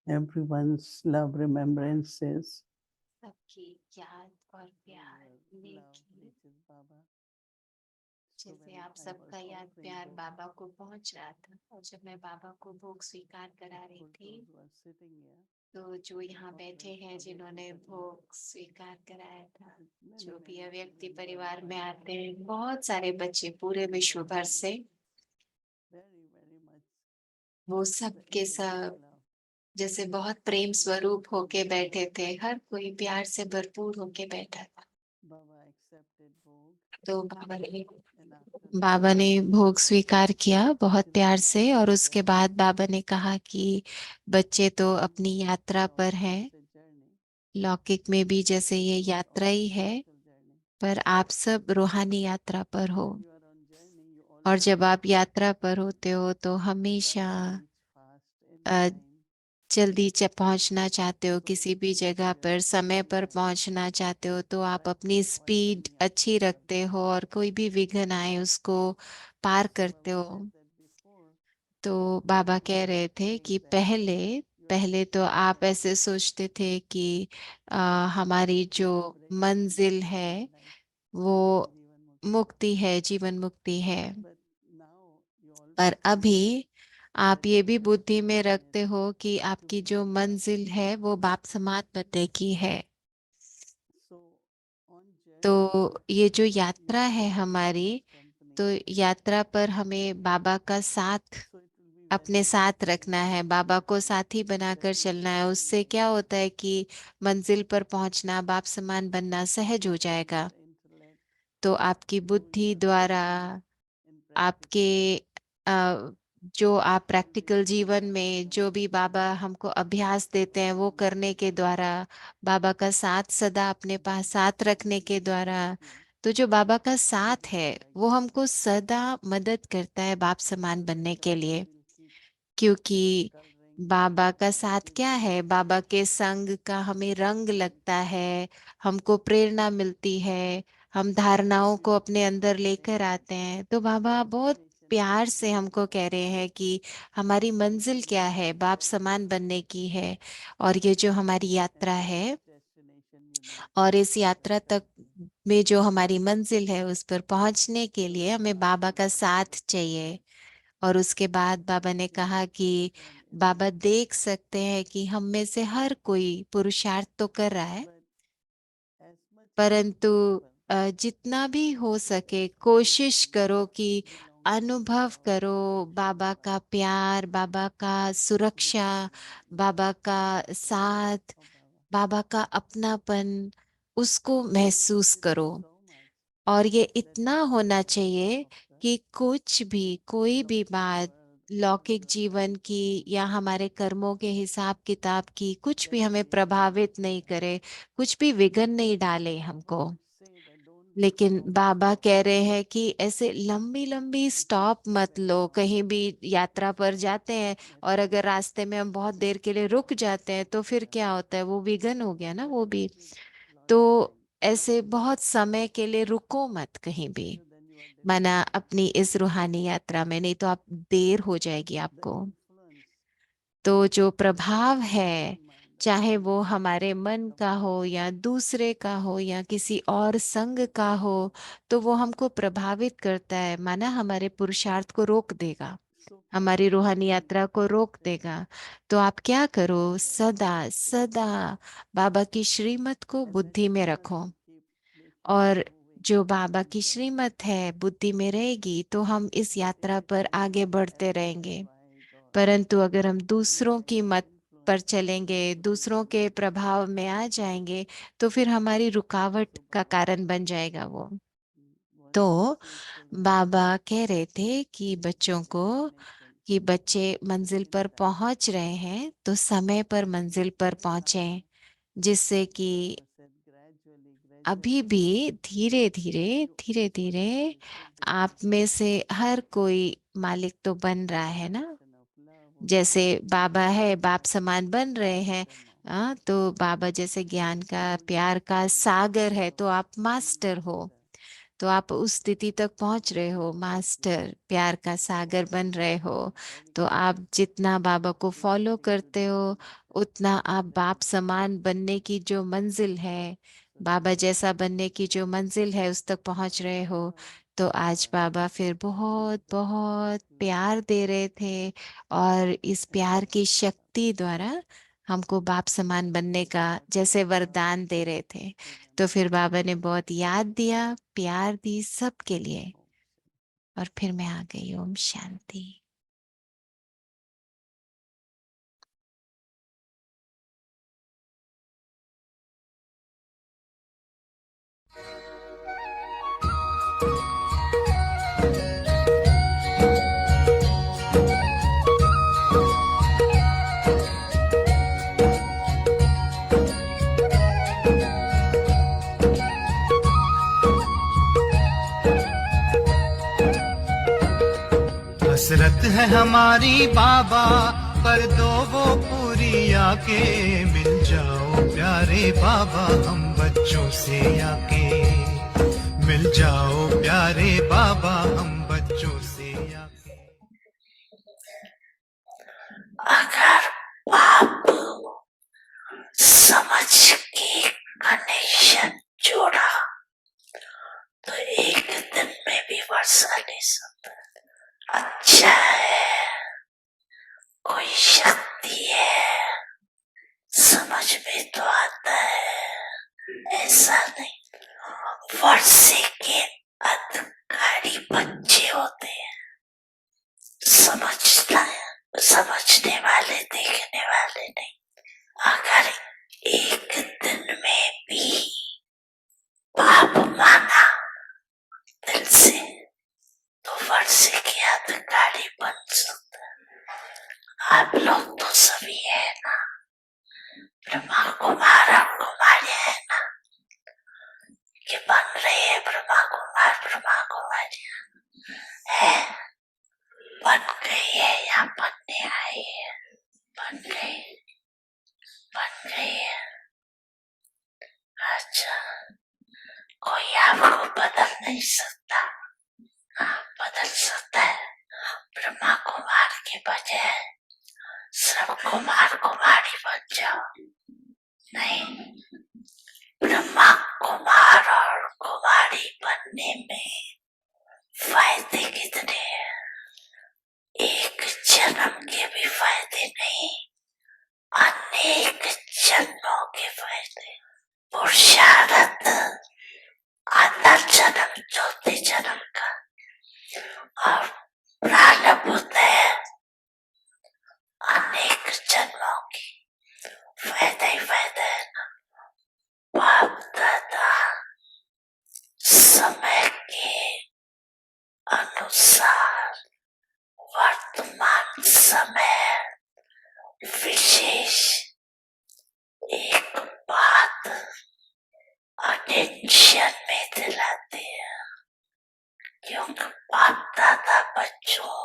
everyone's love remembrances. सबकी याद और प्यार लेके जैसे आप सबका याद प्यार बाबा को पहुंच रहा था, और जब मैं बाबा को भोग स्वीकार करा रही थी, तो जो यहाँ बैठे हैं जिन्होंने भोग स्वीकार कराया था, जो भी अव्यक्ति परिवार में आते हैं, बहुत सारे बच्चे पूरे विश्व भर से, वो सब के सब जैसे बहुत प्रेम स्वरूप होके बैठे थे, हर कोई प्यार से भरपूर होके बैठा था। तो बाबा ने भोग स्वीकार किया बहुत प्यार से, और उसके बाद बाबा ने कहा कि बच्चे तो अपनी यात्रा पर हैं, लौकिक में भी जैसे ये यात्रा ही है, पर आप सब रूहानी यात्रा पर हो। और जब आप यात्रा पर होते हो तो हमेशा अ, जल्दी पहुंचना चाहते हो, किसी भी जगह पर समय पर पहुंचना चाहते हो, तो आप अपनी स्पीड अच्छी रखते हो और कोई भी विघ्न आए उसको पार करते हो। तो बाबा कह रहे थे कि पहले पहले तो आप ऐसे सोचते थे कि हमारी जो मंजिल है वो मुक्ति है, जीवन मुक्ति है। पर अभी आप ये भी बुद्धि में रखते हो कि आपकी जो मंजिल है वो बाप समात्मते की है। तो ये जो यात्रा है हमारी, तो यात्रा पर हमें बाबा का साथ अपने साथ रखना है, बाबा को साथी बनाकर चलना है। उससे क्या होता है कि मंजिल पर पहुंचना, बाप समान बनना सहज हो जाएगा। तो आपकी बुद्धि द्वारा, आपके जो आप प्रैक्टिकल जीवन में जो भी बाबा हमको अभ्यास देते हैं वो करने के द्वारा, बाबा का साथ सदा अपने पास साथ रखने के द्वारा, तो जो बाबा का साथ है वो हमको सदा मदद करता है बाप समान बनने के लिए। क्योंकि बाबा का साथ क्या है, बाबा के संग का हमें रंग लगता है, हमको प्रेरणा मिलती है, हम धारणाओं को अपने अंदर लेकर आते हैं। तो बाबा बहुत प्यार से हमको कह रहे हैं कि हमारी मंजिल क्या है, बाप समान बनने की है। और ये जो हमारी यात्रा है, और इस यात्रा तक में जो हमारी मंजिल है उस पर पहुंचने के लिए हमें बाबा का साथ चाहिए। और उसके बाद बाबा ने कहा कि बाबा देख सकते हैं कि हम में से हर कोई पुरुषार्थ तो कर रहा है, परंतु जितना भी हो सके कोशिश करो कि अनुभव करो बाबा का प्यार, बाबा का सुरक्षा, बाबा का साथ, बाबा का अपनापन, उसको महसूस करो। और ये इतना होना चाहिए कि कुछ भी, कोई भी बात लौकिक जीवन की या हमारे कर्मों के हिसाब किताब की कुछ भी हमें प्रभावित नहीं करे, कुछ भी विघ्न नहीं डाले हमको। लेकिन बाबा कह रहे हैं कि ऐसे लंबी लंबी स्टॉप मत लो। कहीं भी यात्रा पर जाते हैं और अगर रास्ते में हम बहुत देर के लिए रुक जाते हैं तो फिर क्या होता है, वो विघ्न हो गया ना वो भी। तो ऐसे बहुत समय के लिए रुको मत कहीं भी, माना अपनी इस रूहानी यात्रा में, नहीं तो आप देर हो जाएगी आपको। तो जो प्रभाव है, चाहे वो हमारे मन का हो या दूसरे का हो या किसी और संग का हो, तो वो हमको प्रभावित करता है, माना हमारे पुरुषार्थ को रोक देगा, हमारी रूहानी यात्रा को रोक देगा। तो आप क्या करो, सदा सदा बाबा की श्रीमत को बुद्धि में रखो। और जो बाबा की श्रीमत है बुद्धि में रहेगी तो हम इस यात्रा पर आगे बढ़ते रहेंगे। परंतु अगर हम दूसरों की मत पर चलेंगे, दूसरों के प्रभाव में आ जाएंगे, तो फिर हमारी रुकावट का कारण बन जाएगा वो। तो बाबा कह रहे थे कि बच्चों को, कि बच्चे मंजिल पर पहुंच रहे हैं तो समय पर मंजिल पर पहुंचे, जिससे कि अभी भी धीरे धीरे धीरे धीरे आप में से हर कोई मालिक तो बन रहा है ना। जैसे बाबा है, बाप समान बन रहे हैं। तो बाबा जैसे ज्ञान का, प्यार का सागर है, तो आप मास्टर हो। तो आप उस स्थिति तक पहुंच रहे हो, मास्टर प्यार का सागर बन रहे हो। तो आप जितना बाबा को फॉलो करते हो, उतना आप बाप समान बनने की जो मंजिल है, बाबा जैसा बनने की जो मंजिल है, उस तक पहुंच रहे हो। तो आज बाबा फिर बहुत बहुत प्यार दे रहे थे, और इस प्यार की शक्ति द्वारा हमको बाप समान बनने का जैसे वरदान दे रहे थे। तो फिर बाबा ने बहुत याद दिया, प्यार दी सबके लिए, और फिर मैं आ गई। ओम शांति। हसरत है हमारी बाबा, कर दो वो पूरी आके। मिल जाओ प्यारे बाबा हम बच्चों से आके। मिल जाओ प्यारे बाबा हम बच्चों से आके। अगर बाप समझ के कनेक्शन जोड़ा तो एक दिन में भी वर्षा नहीं सकता। अच्छा है, कोई शक्ति है, समझ में तो आता है, ऐसा नहीं। वर्षे के अधिकारी बच्चे होते हैं, समझने वाले, देखने वाले नहीं। अगर एक दिन में भी पाप माना दिल से तो वर्षे के अधिकारी बन सकता है। आप लोग तो सभी है ना, ब्रह्मा कुमार और कुमारियां है ना, कि बन रहे हैं ब्रह्मा कुमार ब्रह्मा कुमारियां है, बन गई है या बनने आई है, बन गई है। अच्छा, कोई आपको बदल नहीं सकता। हाँ, बदल सकता है। ब्रह्मा कुमार के बजाय सब कुमार कुमारी बन जाओ। नहीं, ब्रह्मा कुमार और कुमारी बनने में फायदे कितने हैं? एक जन्म के भी फायदे नहीं, अनेक जन्मों के फायदे। पुरुषार्थ आधा जन्म चौथे जन्म का, और प्रारब्ध है अनेक जन्मों की। फायदा ही फायदा है ना। बाप दादा समय के अनुसार वर्तमान समय विशेष एक बात अटेंशन में दिलाते हैं, क्योंकि बाप दादा बच्चों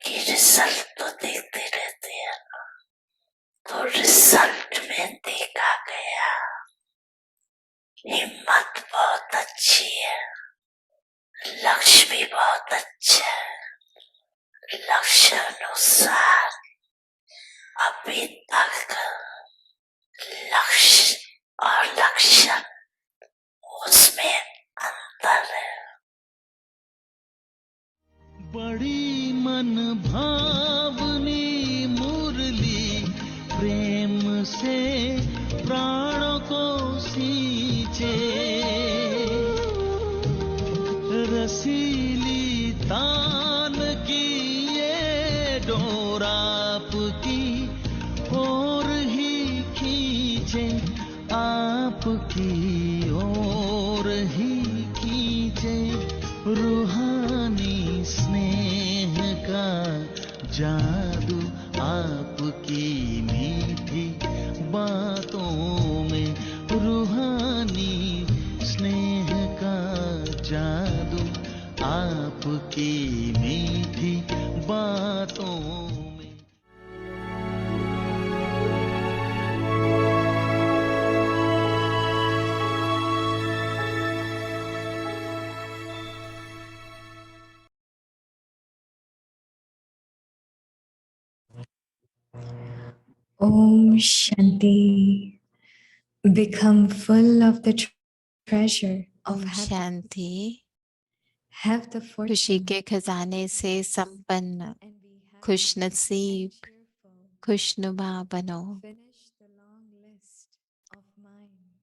की रिजल्ट तो देखते रहते हैं ना। तो रिजल्ट में देखा गया हिम्मत बहुत अच्छी है, लक्ष्य भी बहुत अच्छा है। लक्ष्य अनुसार अभी तक लक्ष्य और लक्षण उसमें अंतर है। बड़ी मन भावनी मुरली प्रेम से प्राणों को सींचे, रसीली तान की ये डोर आपकी ओर ही खींचे, आपकी ओर ही खींचे। रूहानी स्नेह का जान Om Shanti. Become full of the treasure of Om happiness. Shanti. Have the खुशी fortune के खजाने से संपन्न, and be happy खुश and नसीब, cheerful. खुशनुमा बनो। Finish the long list of mine.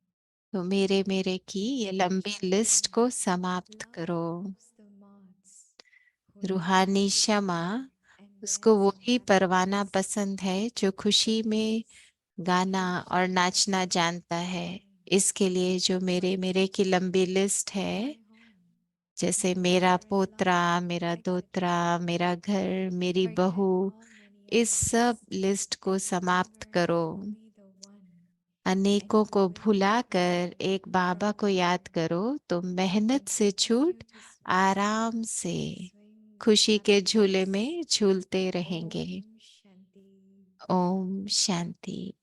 तो मेरे मेरे की ये लंबी लिस्ट को समाप्त Love करो। loves the moths who रूहानी dance क्षमा, and उसको dance in वही परवाना happiness. पसंद है जो खुशी में गाना और नाचना जानता है। इसके लिए जो मेरे मेरे की लंबी लिस्ट है, जैसे मेरा पोत्रा, मेरा दोत्रा, मेरा घर, मेरी बहू, इस सब लिस्ट को समाप्त करो। अनेकों को भुलाकर एक बाबा को याद करो तो मेहनत से छूट आराम से खुशी के झूले में झूलते रहेंगे। ओम शांति।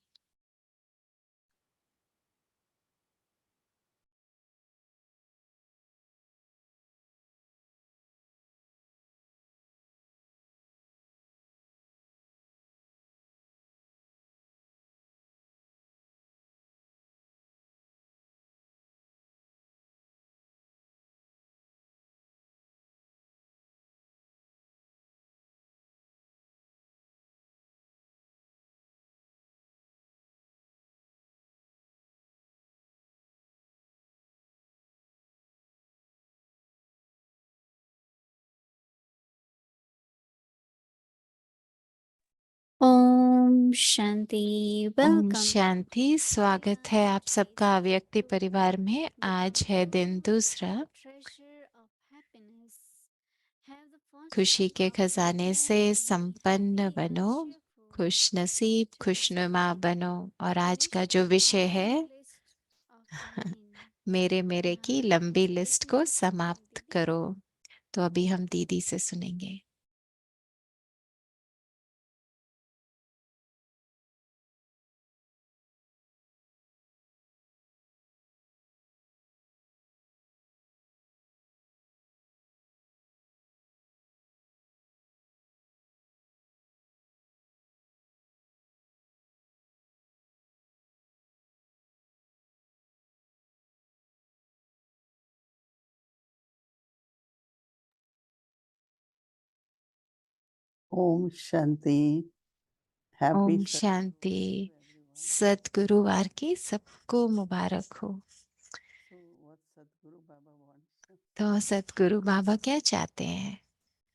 ओम शांति। ओम वेलकम। शांति। स्वागत है आप सबका व्यक्ति परिवार में। आज है दिन दूसरा। खुशी के खजाने से संपन्न बनो, खुश नसीब, खुशनुमा बनो। और आज का जो विषय है मेरे मेरे की लंबी लिस्ट को समाप्त करो। तो अभी हम दीदी से सुनेंगे। Om Shanti. Happy Om Shanti. सतगुरुवार की सबको मुबारक हो। So what Sadhguru Baba wants? तो सतगुरु बाबा क्या चाहते हैं?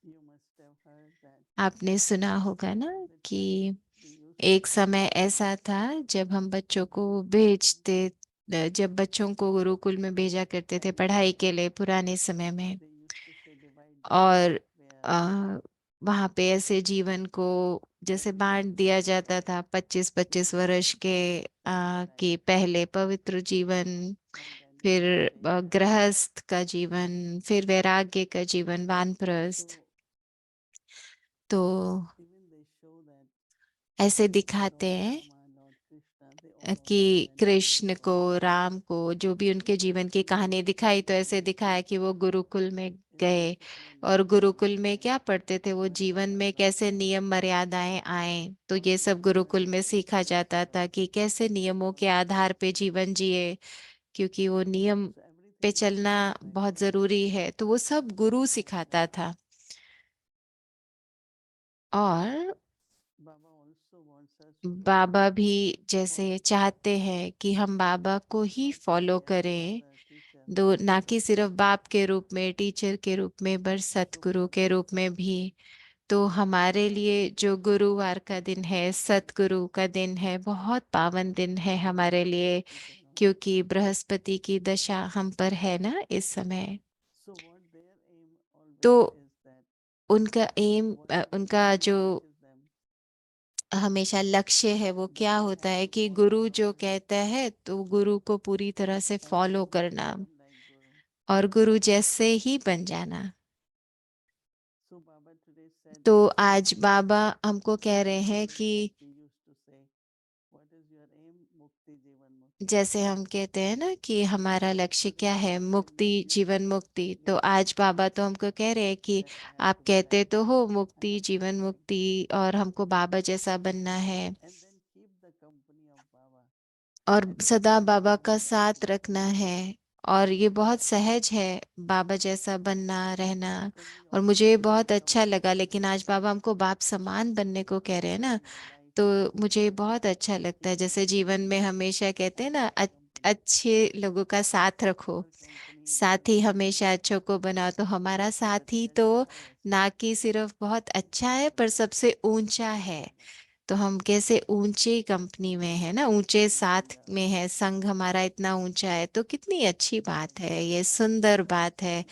You must have heard that आपने सुना होगा ना कि एक समय ऐसा था जब हम बच्चों को भेजते, जब बच्चों को गुरुकुल में भेजा करते थे पढ़ाई के लिए पुराने समय में। they used to say divide और where वहाँ पे ऐसे जीवन को जैसे बांट दिया जाता था 25-25 वर्ष के पहले पवित्र जीवन, फिर गृहस्थ का जीवन, फिर वैराग्य का जीवन, वानप्रस्थ। तो even they show that ऐसे दिखाते हैं Lord Krishna, they all कि कृष्ण को, राम को, जो भी उनके जीवन की कहानी दिखाई तो ऐसे दिखाया कि वो गुरुकुल में गए और गुरुकुल में क्या पढ़ते थे, वो जीवन में कैसे नियम मर्यादाएं आए। तो ये सब गुरुकुल में सीखा जाता था कि कैसे नियमों के आधार पे जीवन जिए, क्योंकि वो नियम पे चलना बहुत जरूरी है। तो वो सब गुरु सिखाता था। और Baba also wants us to बाबा भी जैसे चाहते हैं कि हम बाबा को ही फॉलो करें, teacher. दो ना कि सिर्फ बाप के रूप में, टीचर के रूप में, पर सतगुरु के रूप में भी। तो हमारे लिए जो गुरुवार का दिन है, सतगुरु का दिन है, बहुत पावन दिन है हमारे लिए, क्योंकि बृहस्पति की दशा हम पर है ना इस समय। So what their aim always तो is that उनका एम, उनका जो is them हमेशा लक्ष्य है वो क्या होता है कि गुरु जो कहता है तो गुरु को पूरी तरह से फॉलो करना like Guru. और गुरु जैसे ही बन जाना। So Baba today said तो आज बाबा हमको कह रहे हैं कि he used to say, what is your aim? Mukti Jivan Mukti. जैसे हम कहते हैं ना कि हमारा लक्ष्य क्या है, मुक्ति, जीवन मुक्ति। तो आज बाबा तो हमको कह रहे हैं कि आप कहते तो हो मुक्ति, जीवन मुक्ति, और हमको बाबा जैसा बनना है। And then keep और सदा बाबा का साथ रखना है। और ये बहुत सहज है बाबा जैसा बनना रहना। और मुझे ये बहुत अच्छा लगा, लेकिन आज बाबा हमको बाप समान बनने को कह रहे हैं ना, तो मुझे बहुत अच्छा लगता है। जैसे जीवन में हमेशा कहते हैं ना, अच्छे लोगों का साथ रखो, साथी हमेशा अच्छों को बनाओ। तो हमारा साथी तो ना कि सिर्फ बहुत अच्छा है पर सबसे ऊंचा है। तो हम कैसे ऊंची कंपनी में है ना, ऊंचे साथ में है, संग हमारा इतना ऊंचा है, तो कितनी अच्छी बात है, ये सुंदर बात है।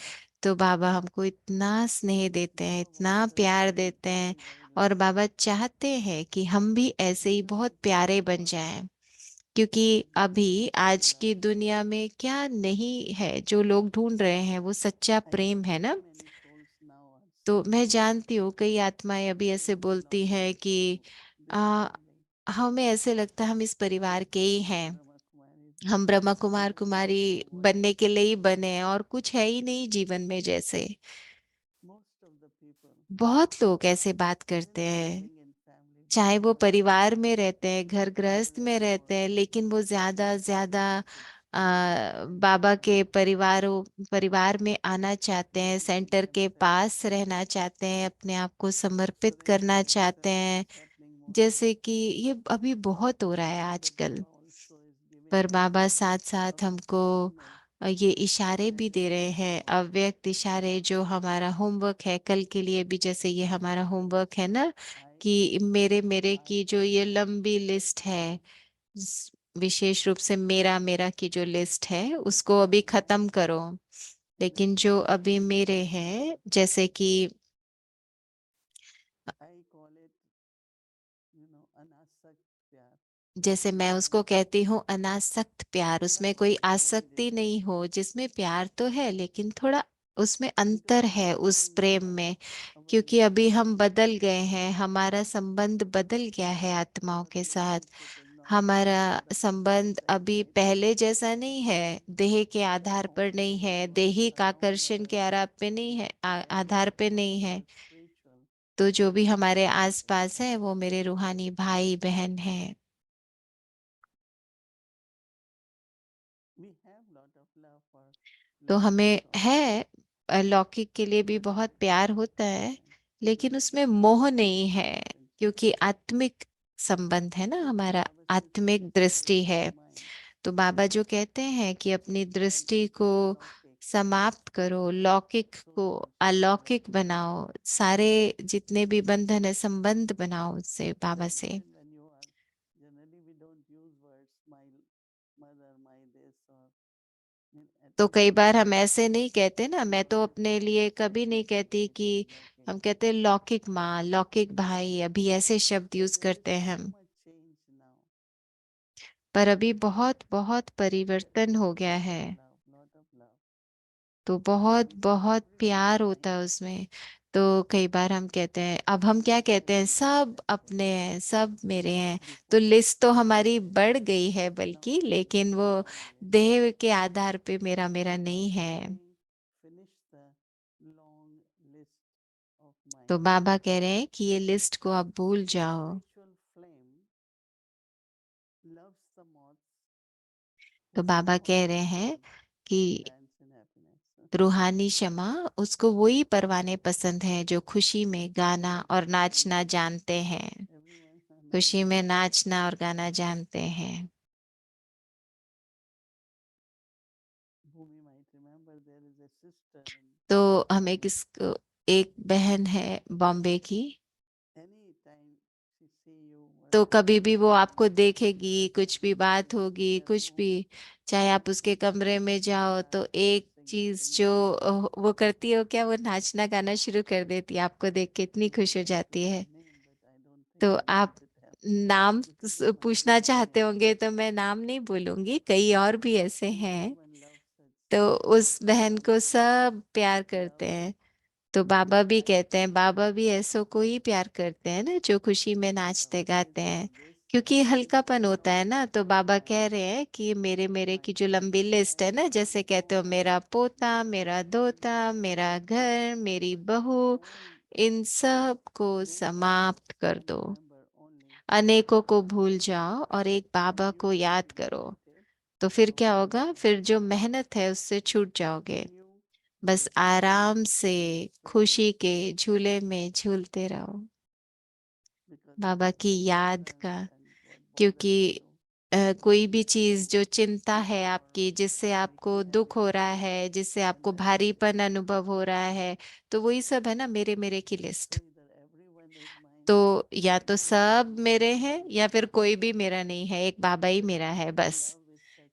तो बाबा हमको इतना स्नेह देते हैं, इतना प्यार देते हैं। और बाबा चाहते हैं कि हम भी ऐसे ही बहुत प्यारे बन जाएं। क्योंकि अभी आज की दुनिया में क्या नहीं है जो लोग ढूंढ रहे हैं, वो सच्चा प्रेम है ना। तो मैं जानती हूँ कई आत्माएं अभी ऐसे बोलती हैं कि आ, हमें ऐसे लगता है हम इस परिवार के ही हैं, हम ब्रह्मा कुमार कुमारी बनने के लिए ही बने हैं और कुछ है ही नहीं जीवन में जैसे। बहुत लोग ऐसे बात करते हैं, चाहे वो परिवार में रहते हैं, घर गृहस्थ में रहते हैं, लेकिन वो ज्यादा ज्यादा बाबा के परिवार में आना चाहते हैं, सेंटर के पास रहना चाहते हैं, अपने आप को समर्पित करना चाहते हैं। जैसे कि ये अभी बहुत हो रहा है आजकल। पर बाबा साथ साथ हमको ये इशारे भी दे रहे हैं, अव्यक्त इशारे, जो हमारा होमवर्क है कल के लिए भी। जैसे ये हमारा होमवर्क है ना, कि मेरे मेरे की जो ये लंबी लिस्ट है, विशेष रूप से मेरा मेरा की जो लिस्ट है उसको अभी खत्म करो। लेकिन जो अभी मेरे हैं, जैसे कि जैसे मैं उसको कहती हूँ अनासक्त प्यार, उसमें कोई आसक्ति नहीं हो, जिसमें प्यार तो है लेकिन थोड़ा उसमें अंतर है उस प्रेम में। क्योंकि अभी हम बदल गए हैं, हमारा संबंध बदल गया है आत्माओं के साथ। हमारा संबंध अभी पहले जैसा नहीं है, देह के आधार पर नहीं है, दैहिक आकर्षण के आधार पे नहीं है, आधार पे नहीं है। तो जो भी हमारे आसपास है वो मेरे रूहानी भाई बहन हैं। तो हमें है लौकिक के लिए भी बहुत प्यार होता है, लेकिन उसमें मोह नहीं है। क्योंकि आत्मिक संबंध है ना हमारा, आत्मिक दृष्टि है। तो बाबा जो कहते हैं कि अपनी दृष्टि को समाप्त करो, लौकिक को अलौकिक बनाओ, सारे जितने भी बंधन है संबंध बनाओ उससे, बाबा से। तो कई बार हम ऐसे नहीं कहते ना, मैं तो अपने लिए कभी नहीं कहती कि, हम कहते लौकिक माँ, लौकिक भाई, अभी ऐसे शब्द यूज करते हैं हम। पर अभी बहुत बहुत परिवर्तन हो गया है। तो बहुत बहुत प्यार होता है उसमें। तो कई बार हम कहते हैं, अब हम क्या कहते हैं, सब अपने हैं, सब मेरे हैं। तो लिस्ट तो हमारी बढ़ गई है बल्कि, लेकिन वो देह के आधार पे मेरा मेरा नहीं है। तो बाबा कह रहे हैं कि ये लिस्ट को आप भूल जाओ। तो बाबा कह रहे हैं कि रूहानी क्षमा, उसको वही परवाने पसंद हैं जो खुशी में गाना और नाचना जानते हैं, खुशी में नाचना और गाना जानते हैं। तो हमें एक बहन है बॉम्बे की। तो कभी भी वो आपको देखेगी, कुछ भी बात होगी, कुछ भी, चाहे आप उसके कमरे में जाओ, तो एक चीज जो वो करती है, वो क्या, वो नाचना गाना शुरू कर देती है, आपको देख के इतनी खुश हो जाती है। तो आप नाम पूछना चाहते होंगे तो मैं नाम नहीं बोलूंगी, कई और भी ऐसे हैं। तो उस बहन को सब प्यार करते हैं। तो बाबा भी कहते हैं, बाबा भी ऐसो को ही प्यार करते हैं ना जो खुशी में नाचते गाते हैं, क्योंकि हल्कापन होता है ना। तो बाबा कह रहे हैं कि मेरे मेरे की जो लंबी लिस्ट है ना, जैसे कहते हो मेरा पोता, मेरा दोता, मेरा घर, मेरी बहू, इन सब को समाप्त कर दो। अनेकों को भूल जाओ और एक बाबा को याद करो। तो फिर क्या होगा? फिर जो मेहनत है उससे छूट जाओगे। बस आराम से खुशी के झूले में झूलते रहो बाबा की याद का। क्योंकि कोई भी चीज जो चिंता है आपकी, जिससे आपको दुख हो रहा है, जिससे आपको भारीपन अनुभव हो रहा है, तो वही सब है ना मेरे मेरे की लिस्ट। तो या तो सब मेरे हैं या फिर कोई भी मेरा नहीं है, एक बाबा ही मेरा है बस।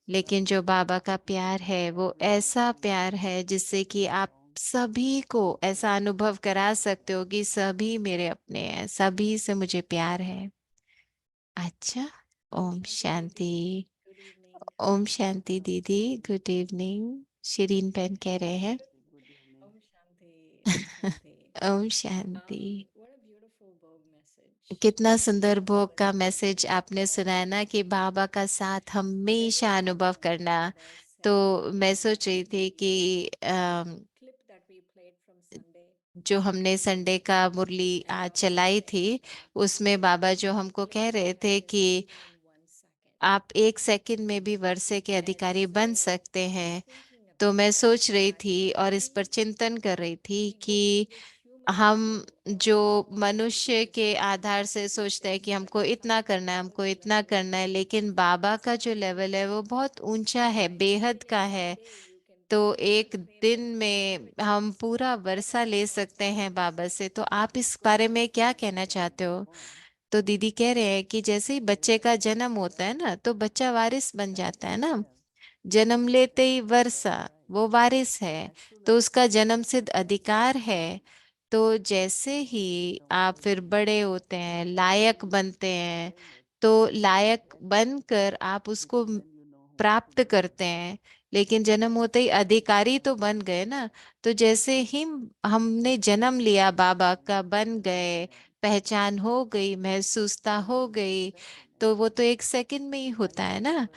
लेकिन जो बाबा का प्यार है वो ऐसा प्यार है जिससे कि आप सभी को ऐसा अनुभव करा सकते हो कि सभी मेरे अपने हैं, सभी से मुझे प्यार है। अच्छा। ओम शांति। Good evening. ओम शांति दीदी। Good evening. शिरीन बहन कह रहे हैं। Om Shanti. Om Shanti. Om Shanti. What a beautiful Bog message. कितना सुंदर भोग का मैसेज आपने सुनाया ना कि बाबा का साथ हमेशा अनुभव करना। तो मैं सोच रही थी कि Clip that we played from Sunday. जो हमने संडे का मुरली आज चलाई थी, उसमें बाबा जो हमको कह रहे थे कि In 1 second. आप 1 सेकंड में भी वर्षे के अधिकारी बन सकते हैं। तो मैं सोच रही थी और इस पर चिंतन कर रही थी कि हम जो मनुष्य के आधार से सोचते हैं कि हमको इतना करना है, हमको इतना करना है, लेकिन बाबा का जो लेवल है वो बहुत ऊंचा है, बेहद का है। तो एक दिन में हम पूरा वर्षा ले सकते हैं बाबा से। तो आप इस बारे में क्या कहना चाहते हो? तो दीदी कह रहे हैं कि जैसे ही बच्चे का जन्म होता है ना, तो बच्चा वारिस बन जाता है ना। जन्म लेते ही वर्षा, वो वारिस है, तो उसका जन्म सिद्ध अधिकार है। तो जैसे ही आप फिर बड़े होते हैं, लायक बनते हैं, तो लायक बनकर आप उसको प्राप्त करते हैं। लेकिन जन्म होते ही अधिकारी तो बन गए ना। तो जैसे ही हमने जन्म लिया, बाबा का बन गए, पहचान हो गई, महसूसता हो गई, तो वो तो 1 सेकंड में ही होता है ना।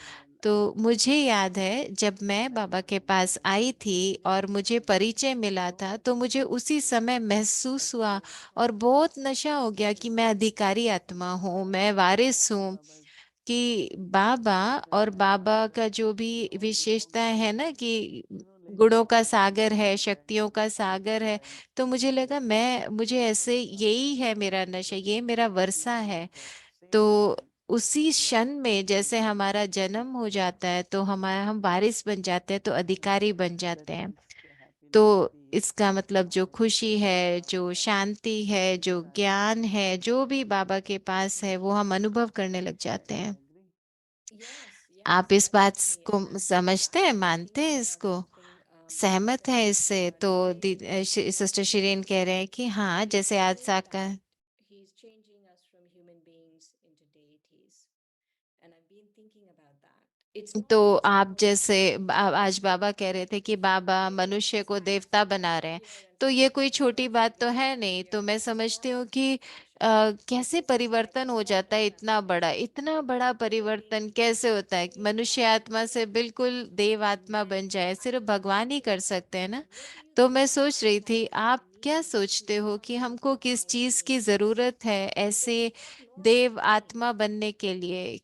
तो मुझे याद है जब मैं बाबा के पास आई थी और मुझे परिचय मिला था, तो मुझे उसी समय महसूस हुआ और बहुत नशा हो गया कि मैं अधिकारी आत्मा हूँ, मैं वारिस हूँ। कि बाबा और बाबा का जो भी विशेषता है ना कि गुणों का सागर है, शक्तियों का सागर है। तो मुझे लगा मैं मुझे ऐसे यही है मेरा नशा, ये मेरा वर्षा है। तो उसी क्षण में जैसे हमारा जन्म हो जाता है तो हमारा हम वारिस बन जाते हैं, तो अधिकारी बन जाते हैं। तो इसका मतलब जो खुशी है, जो शांति है, जो ज्ञान है, जो भी बाबा के पास है, वो हम अनुभव करने लग जाते हैं। Yes, आप yes, इस बात definitely. को And समझते हैं, I'm मानते हैं thinking about इसको, something सहमत that हैं you इससे? said तो today. सिस्टर शिरीन कह रहे हैं कि हाँ, He's जैसे आज saying Saka. that he's changing us from human beings into deities. And I've been thinking about that. It's not तो just आप about जैसे आज बाबा कह रहे थे कि बाबा मनुष्य को देवता बना रहे हैं। तो ये कोई छोटी बात तो है नहीं। तो मैं समझती हूँ कि कैसे परिवर्तन हो जाता है, इतना बड़ा परिवर्तन कैसे होता है? मनुष्य आत्मा से बिल्कुल देव आत्मा बन जाए, सिर्फ भगवान ही कर सकते हैं ना। तो मैं सोच रही थी, आप क्या सोचते हो कि हमको किस चीज की जरूरत है ऐसे देव आत्मा बनने के लिए?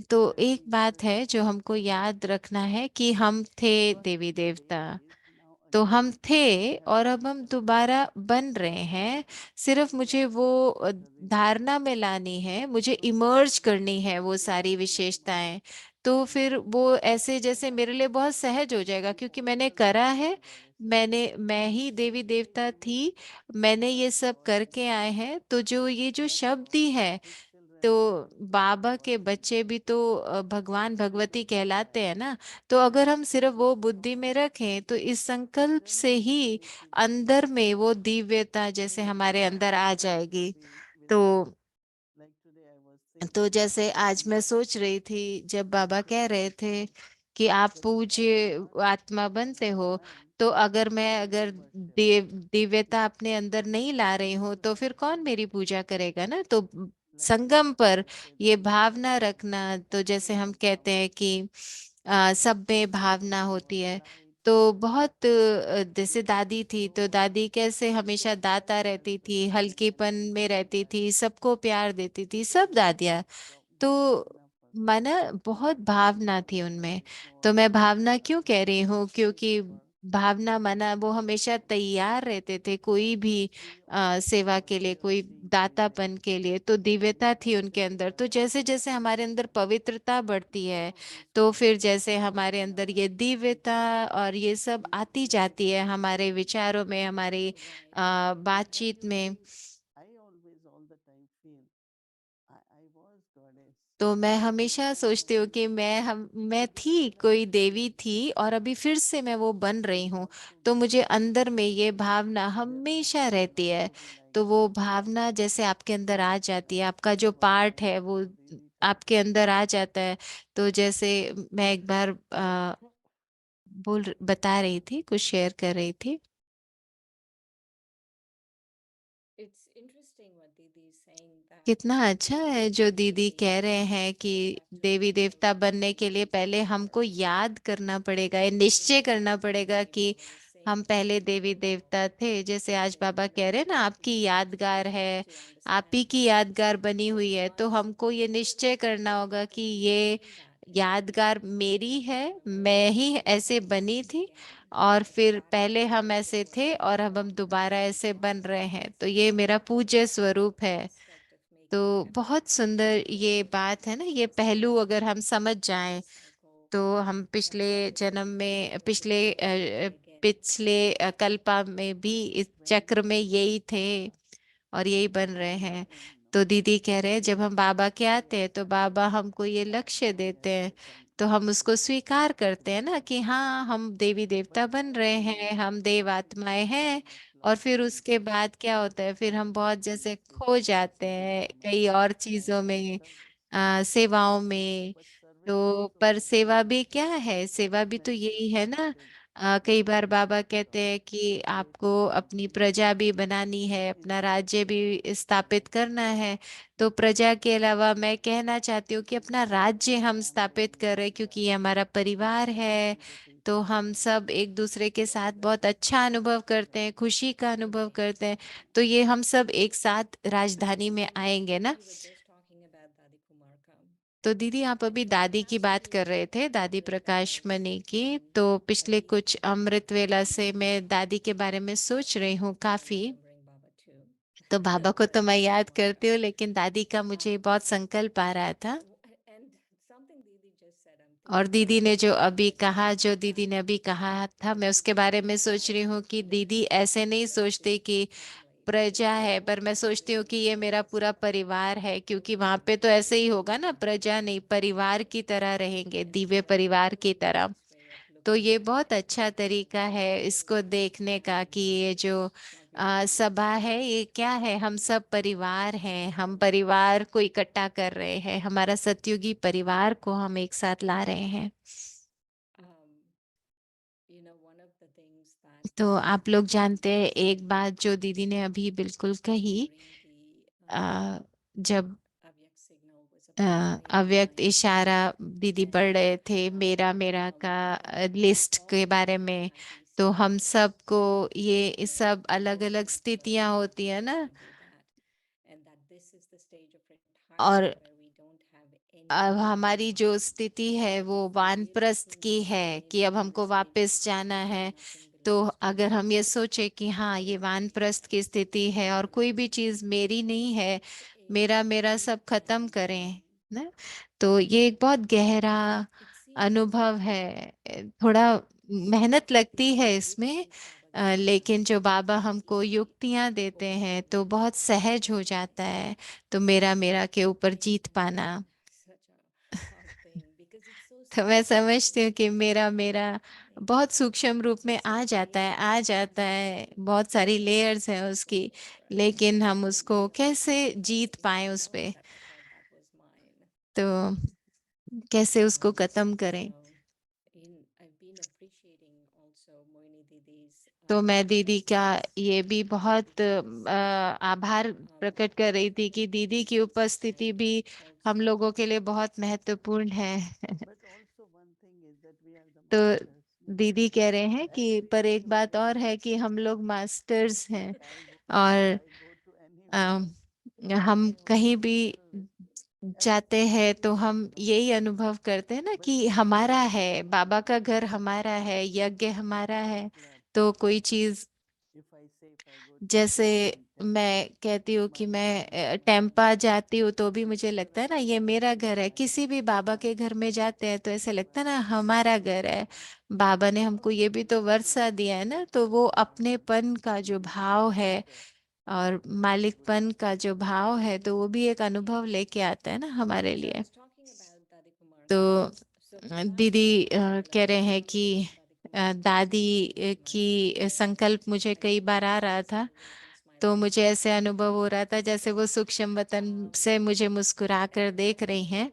तो एक बात है जो हमको याद रखना है कि हम थे देवी देवता। तो हम थे और अब हम दोबारा बन रहे हैं। सिर्फ मुझे वो धारणा में लानी है, मुझे इमर्ज करनी है वो सारी विशेषताएं। तो फिर वो ऐसे जैसे मेरे लिए बहुत सहज हो जाएगा, क्योंकि मैंने करा है। मैं ही देवी देवता थी, मैंने ये सब करके आए हैं। तो जो ये जो शब्द ही है, तो बाबा के बच्चे भी तो भगवान भगवती कहलाते हैं ना। तो अगर हम सिर्फ वो बुद्धि में रखें, तो इस संकल्प से ही अंदर में वो दिव्यता जैसे हमारे अंदर आ जाएगी। तो जैसे आज मैं सोच रही थी जब बाबा कह रहे थे कि आप पूज्य आत्मा बनते हो, तो अगर दिव्यता अपने अंदर नहीं ला रही हूँ, तो फिर कौन मेरी पूजा करेगा ना। तो संगम पर ये भावना रखना, तो जैसे हम कहते हैं कि सब में भावना होती है। तो बहुत जैसे दादी थी तो दादी कैसे हमेशा दाता रहती थी, हल्कीपन में रहती थी, सबको प्यार देती थी, सब दादियाँ। तो माना बहुत भावना थी उनमें। तो मैं भावना क्यों कह रही हूँ, क्योंकि भावना माना वो हमेशा तैयार रहते थे कोई भी सेवा के लिए, कोई दातापन के लिए। तो दिव्यता थी उनके अंदर। तो जैसे जैसे हमारे अंदर पवित्रता बढ़ती है, तो फिर जैसे हमारे अंदर ये दिव्यता और ये सब आती जाती है हमारे विचारों में, हमारी बातचीत में। तो मैं हमेशा सोचती हूँ कि मैं थी, कोई देवी थी और अभी फिर से मैं वो बन रही हूँ। तो मुझे अंदर में ये भावना हमेशा रहती है। तो वो भावना जैसे आपके अंदर आ जाती है, आपका जो पार्ट है वो आपके अंदर आ जाता है। तो जैसे मैं एक बार बता रही थी, कुछ शेयर कर रही थी। It's interesting what Didi is saying that कितना अच्छा है जो दीदी कह रहे हैं कि देवी देवता बनने के लिए पहले हमको याद करना पड़ेगा, ये निश्चय करना पड़ेगा कि हम पहले देवी देवता थे। जैसे आज बाबा कह रहे हैं ना, आपकी यादगार है, आप ही की यादगार बनी हुई है। तो हमको ये निश्चय करना होगा कि ये यादगार मेरी है, मैं ही ऐसे बनी थी, और फिर पहले हम ऐसे थे और अब हम दोबारा ऐसे बन रहे हैं। तो ये मेरा पूज्य स्वरूप है। तो बहुत सुंदर ये बात है ना, ये पहलू अगर हम समझ जाएं तो हम पिछले जन्म में, पिछले कल्पा में भी इस चक्र में यही थे और यही बन रहे हैं। तो दीदी कह रहे हैं जब हम बाबा के आते हैं तो बाबा हमको ये लक्ष्य देते हैं, तो हम उसको स्वीकार करते हैं ना कि हाँ, हम देवी देवता बन रहे हैं, हम देव आत्माएं हैं। और फिर उसके बाद क्या होता है, फिर हम बहुत जैसे खो जाते हैं कई और चीजों में, सेवाओं में। तो पर सेवा भी क्या है, सेवा भी तो यही है ना। कई बार बाबा कहते हैं कि आपको अपनी प्रजा भी बनानी है, अपना राज्य भी स्थापित करना है। तो प्रजा के अलावा मैं कहना चाहती हूँ कि अपना राज्य हम स्थापित कर रहे हैं, क्योंकि ये हमारा परिवार है। तो हम सब एक दूसरे के साथ बहुत अच्छा अनुभव करते हैं, खुशी का अनुभव करते हैं। तो ये हम सब एक साथ राजधानी में so आएंगे ना। we were just talking about Dadi Kumarka. तो दीदी आप अभी In the दादी की past बात few कर रहे थे, दादी years, I प्रकाश was मणि की। तो पिछले कुछ अमृत वेला से मैं दादी के बारे में सोच रही हूँ काफी। remembering Baba too. तो बाबा को तो मैं Dadi याद Kumarka. करती हूँ, लेकिन दादी का मुझे बहुत संकल्प आ रहा था। And something Didi just said, I'm और thinking दीदी about ने it जो now अभी is कहा, जो दीदी that ने अभी कहा था, मैं उसके बारे में सोच रही हूँ कि दीदी ऐसे नहीं सोचती कि प्रजा है, पर मैं सोचती हूँ कि ये मेरा पूरा परिवार है। क्योंकि वहां पे तो ऐसे ही होगा ना, प्रजा नहीं, परिवार की तरह रहेंगे, दिव्य परिवार की तरह। तो ये बहुत अच्छा तरीका है इसको देखने का कि ये जो सभा है ये क्या है, हम सब परिवार हैं, हम परिवार को इकट्ठा कर रहे हैं, हमारा सतयुगी परिवार को हम एक साथ ला रहे हैं। one of the things that तो आप लोग जानते हैं एक बात जो दीदी ने अभी बिल्कुल कही, during अ, जब the Avyak signal was about to fade अव्यक्त away, इशारा दीदी पढ़ रहे थे, मेरा मेरा का लिस्ट के बारे में। तो हम सबको ये सब अलग अलग स्थितियां होती है ना। and that this is the stage of और retirement where we don't have अब any हमारी जो स्थिति है वो वानप्रस्थ की है कि अब हमको वापस जाना है। तो अगर हम ये सोचे कि हाँ, ये वानप्रस्थ की स्थिति है और कोई भी चीज मेरी नहीं है, मेरा मेरा सब खत्म करें ना। तो ये एक बहुत गहरा अनुभव है। थोड़ा मेहनत लगती है इसमें, लेकिन जो बाबा हमको युक्तियां देते हैं तो बहुत सहज हो जाता है। तो मेरा मेरा के ऊपर जीत पाना। तो मैं समझती हूँ कि मेरा मेरा बहुत सूक्ष्म रूप में आ जाता है, आ जाता है, बहुत सारी लेयर्स हैं उसकी। लेकिन हम उसको कैसे जीत पाए उस पे, तो कैसे उसको खत्म करें। I've been appreciating also Moini Didi's तो मैं दीदी का ये भी बहुत presence. आभार प्रकट कर रही थी कि दीदी की उपस्थिति भी हम लोगों के लिए बहुत महत्वपूर्ण है। तो दीदी कह रहे हैं कि पर एक बात और है कि हम लोग मास्टर्स हैं और हम कहीं भी जाते हैं तो हम यही अनुभव करते हैं ना कि हमारा है, बाबा का घर हमारा है, यज्ञ हमारा है। तो कोई चीज जैसे मैं कहती हूँ कि मैं टेम्पा जाती हूँ तो भी मुझे लगता है ना ये मेरा घर है। किसी भी बाबा के घर में जाते हैं तो ऐसे लगता है ना हमारा घर है। बाबा ने हमको ये भी तो वर्षा दिया है ना, तो वो अपनेपन का जो भाव है और मालिकपन का जो भाव है तो वो भी एक अनुभव लेके आता है ना हमारे So I लिए। was talking about Dadi Kumar तो Sahib. So once दीदी कह रहे हैं one कि day Dadi Kumar Sahib दादी की संकल्प मुझे कई बार आ रहा था तो मुझे ऐसे अनुभव हो रहा था जैसे वो सूक्ष्म वतन से मुझे मुस्कुरा कर देख रही हैं।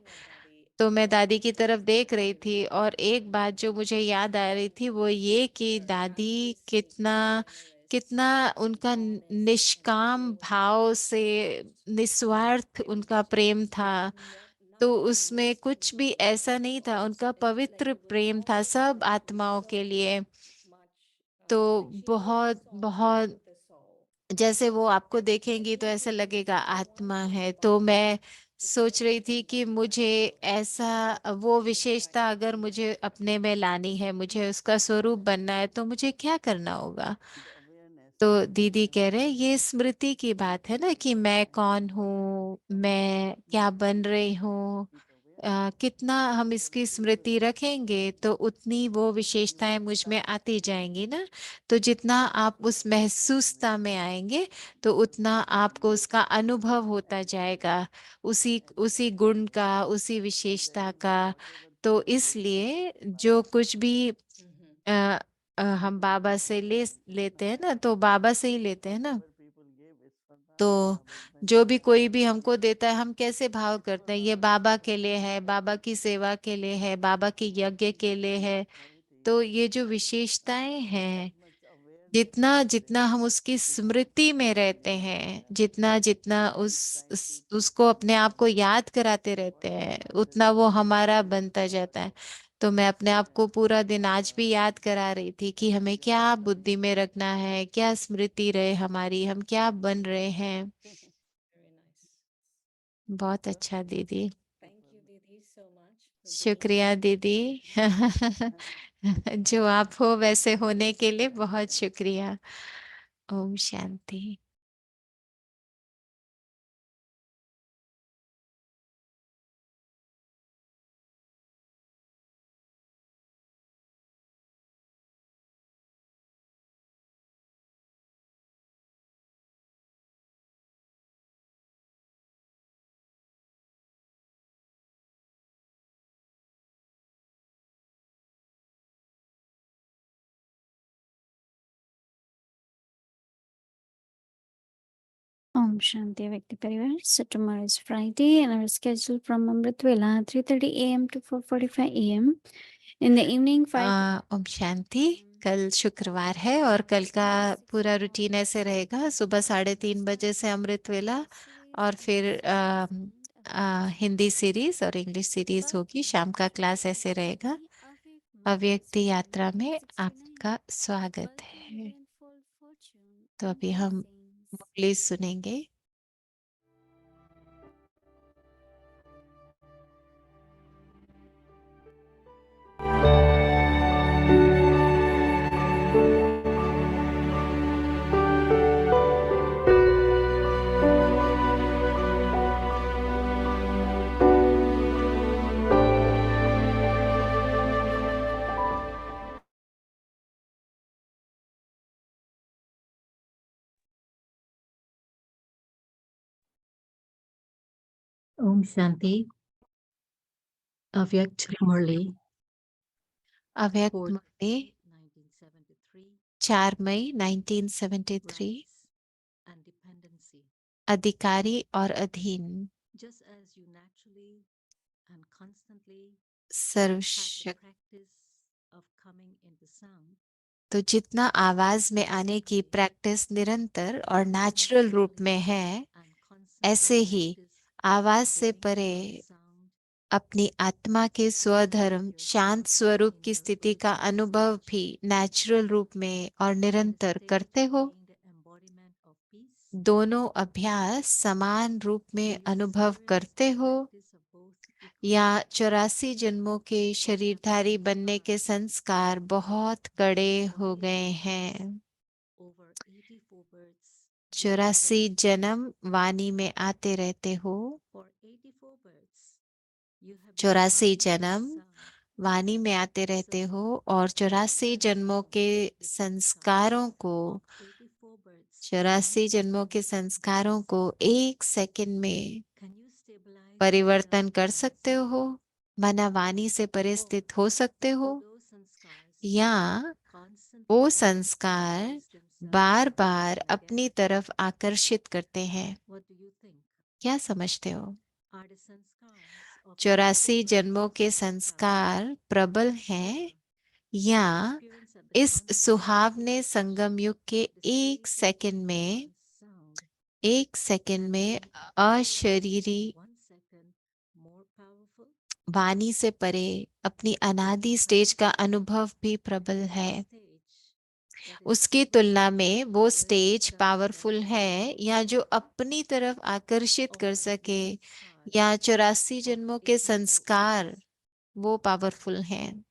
तो मैं दादी की तरफ देख रही थी और एक बात जो मुझे याद आ रही थी वो ये कि दादी कितना कितना उनका निष्काम भाव से निस्वार्थ उनका प्रेम था। तो उसमें कुछ भी ऐसा नहीं था, उनका पवित्र प्रेम था सब आत्माओं के लिए। तो बहुत बहुत जैसे वो आपको देखेंगी तो ऐसा लगेगा आत्मा है। तो मैं सोच रही थी कि मुझे ऐसा वो विशेषता अगर मुझे अपने में लानी है, मुझे उसका स्वरूप बनना है तो मुझे क्या करना होगा। तो दीदी कह रहे ये स्मृति की बात है ना कि मैं कौन हूँ, मैं क्या बन रही हूँ। कितना हम इसकी स्मृति रखेंगे तो उतनी वो विशेषताएं मुझ में आती जाएंगी ना। तो जितना आप उस महसूसता में आएंगे तो उतना आपको उसका अनुभव होता जाएगा, उसी उसी गुण का, उसी विशेषता का। तो इसलिए जो कुछ भी अ, हम बाबा से लेते हैं ना तो बाबा से ही लेते हैं ना। तो जो भी कोई भी हमको देता है हम कैसे भाव करते हैं, ये बाबा के लिए है, बाबा की सेवा के लिए है, बाबा के यज्ञ के लिए है। तो ये जो विशेषताएं हैं, जितना जितना हम उसकी स्मृति में रहते हैं, जितना जितना उसको अपने आप को याद कराते रहते हैं उतना वो हमारा बनता जाता है। तो मैं अपने आप को पूरा दिन आज भी याद करा रही थी कि हमें क्या बुद्धि में रखना है, क्या स्मृति रहे हमारी, हम क्या बन रहे हैं। Very nice. बहुत अच्छा दीदी। Thank you, Didi, so much for being शुक्रिया दीदी। जो आप हो वैसे होने के लिए बहुत शुक्रिया। Om Shanti. Om Shanti Vyakti Parivar. So tomorrow is Friday and our schedule from Amrit Vela 3:30 a.m. to 4:45 a.m. In the evening 5 Om Shanti. कल शुक्रवार है और कल का पूरा रूटीन ऐसे रहेगा, सुबह 3:30 बजे से अमृत वेला और फिर हिंदी सीरीज और इंग्लिश सीरीज होगी। शाम का क्लास ऐसे रहेगा। अव्यक्ति यात्रा में आपका स्वागत है। तो अभी हम मुरली सुनेंगे। ओम शांति। अव्यक्त मुरली अव्यक्त 4 मुरली 1973 4 मई 1973। rights and dependency. अधिकारी और अधीन। Just as you naturally and constantly have the सर्वशक्ति। practice of coming into sound, तो जितना आवाज में आने की प्रैक्टिस निरंतर और नेचुरल रूप में है, and constantly ऐसे ही practice आवाज से going परे beyond sound अपनी आत्मा के स्वधर्म शांत स्वरूप की स्थिति का अनुभव भी नेचुरल रूप में और निरंतर करते हो? दोनों अभ्यास समान रूप में अनुभव करते हो या 84 जन्मों के शरीरधारी बनने के संस्कार बहुत कड़े हो गए हैं? 84 जन्म वाणी में आते रहते हो। 84 जन्म वाणी में आते रहते हो और 84 जन्मों के संस्कारों को 84 जन्मों के संस्कारों को एक सेकंड में परिवर्तन कर सकते हो? माना वाणी से परिस्थित हो सकते हो या वो संस्कार बार बार अपनी तरफ आकर्षित करते हैं? क्या समझते हो? 84 जन्मों के संस्कार प्रबल हैं या इस सुहावने संगम युग के एक सेकंड में अशरीरी वाणी से परे अपनी अनादि स्टेज का अनुभव भी प्रबल है? उसकी तुलना में वो स्टेज पावरफुल है या जो अपनी तरफ आकर्षित कर सके, या 84 जन्मों के संस्कार वो पावरफुल हैं?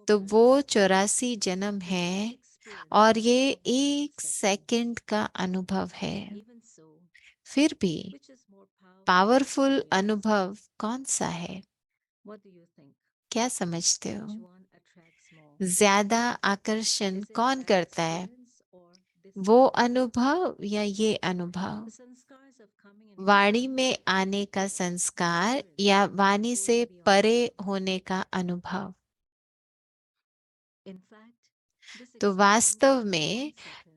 तो वो 84 जन्म है और ये एक सेकंड का अनुभव है। फिर भी पावरफुल अनुभव कौन सा है? क्या समझते हो? ज्यादा आकर्षण कौन करता है? वो अनुभव या ये अनुभव? वाणी में आने का संस्कार या वाणी से परे होने का अनुभव? तो वास्तव में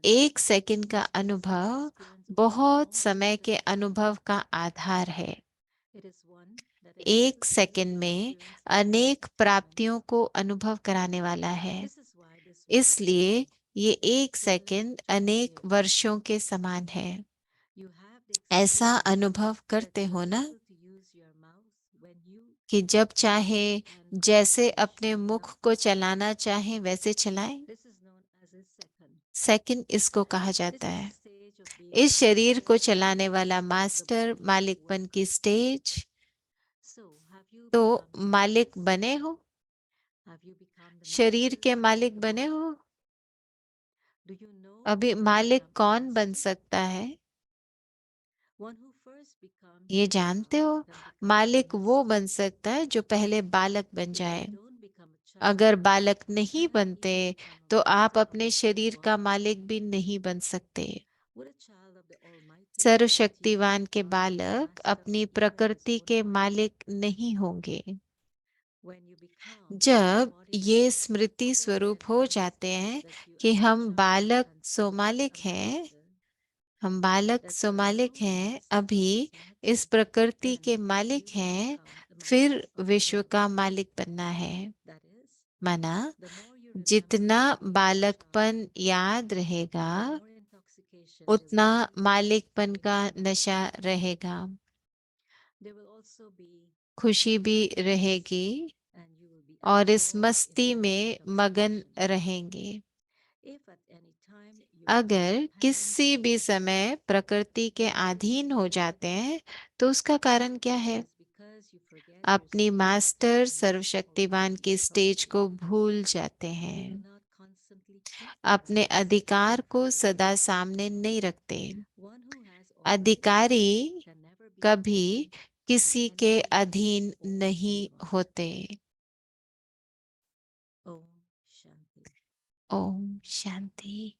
एक सेकंड का अनुभव बहुत समय के अनुभव का आधार है। एक सेकंड में अनेक प्राप्तियों को अनुभव कराने वाला है। इसलिए ये एक सेकंड अनेक वर्षों के समान है। ऐसा अनुभव करते हो ना कि जब चाहे जैसे अपने मुख को चलाना चाहे वैसे चलाएं? सेकंड इसको कहा जाता है। इस शरीर को चलाने वाला मास्टर मालिकपन की स्टेज। तो मालिक बने हो? शरीर के मालिक बने हो? अभी मालिक कौन बन सकता है? ये जानते हो? मालिक वो बन सकता है जो पहले बालक बन जाए। अगर बालक नहीं बनते तो आप अपने शरीर का मालिक भी नहीं बन सकते। सर्वशक्तिवान के बालक अपनी प्रकृति के मालिक नहीं होंगे। जब ये स्मृति स्वरूप हो जाते हैं कि हम बालक सो मालिक हैं, हम बालक सो मालिक हैं, अभी इस प्रकृति के मालिक हैं, फिर विश्व का मालिक बनना है। माना जितना बालकपन याद रहेगा उतना मालिकपन का नशा रहेगा। खुशी भी रहेगी और इस मस्ती में मगन रहेंगे। अगर किसी भी समय प्रकृति के अधीन हो जाते हैं तो उसका कारण क्या है? अपनी मास्टर सर्वशक्तिवान की स्टेज को भूल जाते हैं। अपने अधिकार को सदा सामने नहीं रखते। अधिकारी कभी किसी के अधीन नहीं होते। ओम शांति।